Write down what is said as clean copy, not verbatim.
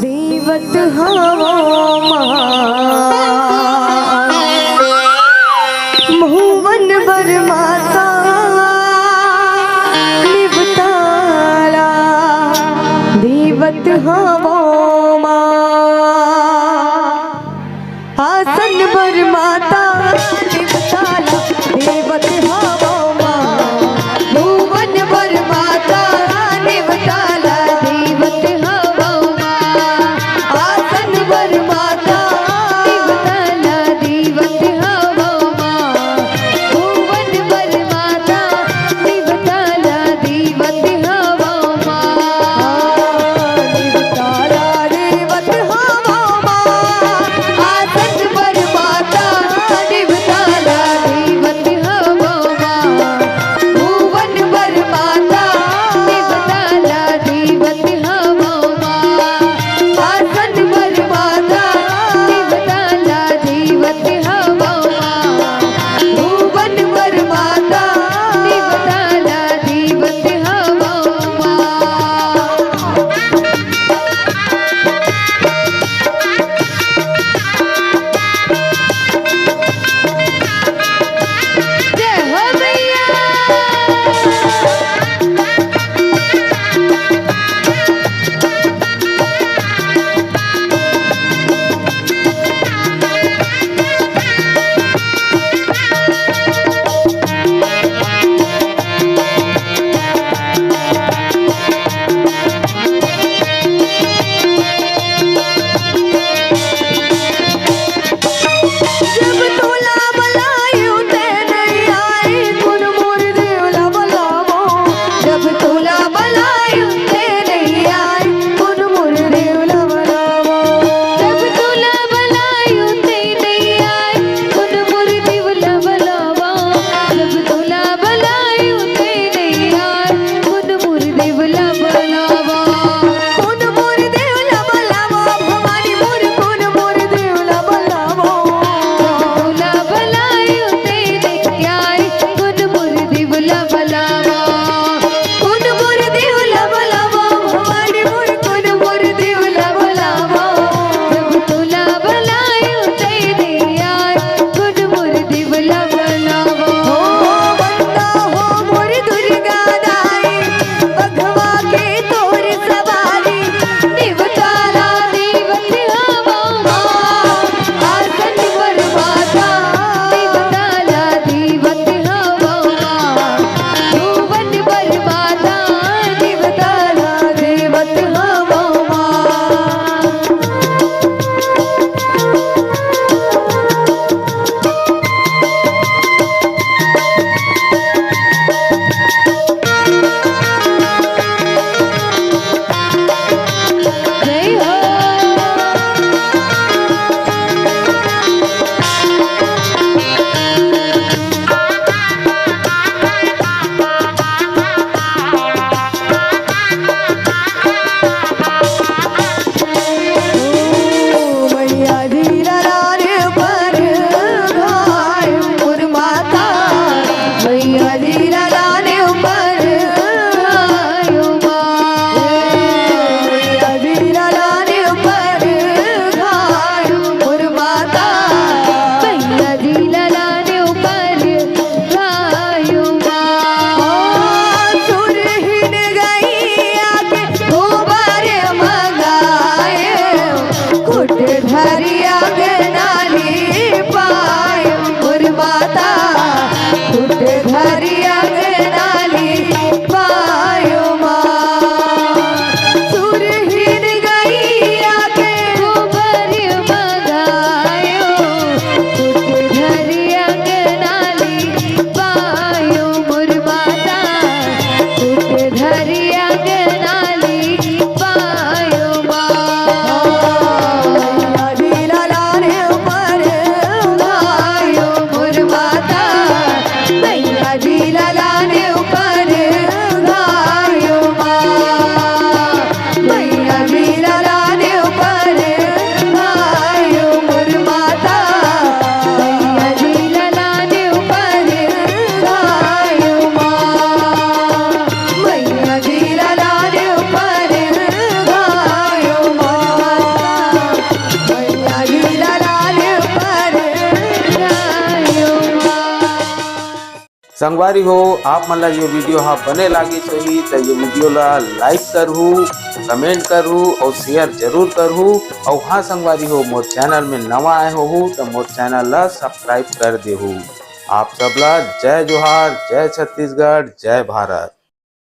देवत हवा मोहन बर माता निवतारा देवत हवा आसन बर माता निवतारा देवत हवा मोहन बर माता निवतारा देवत हवा आसन बर माता निवतारा देवत हवा मोहन बर माता निवतारा देवत हवा निवतारा देवत हवा आसन बर माता निवतारा देवत हवा संगवारी हो आप मन ला ये वीडियो हा बने लागिस होही तो ये वीडियो ला लाइक करहू, कमेंट करहू और शेयर जरूर करहू। और हाँ संगवारी हो मोर चैनल में नवा आए हो तो मोर चैनल ला सब्सक्राइब कर देहू। आप सबला जय जोहार, जय छत्तीसगढ़, जय भारत।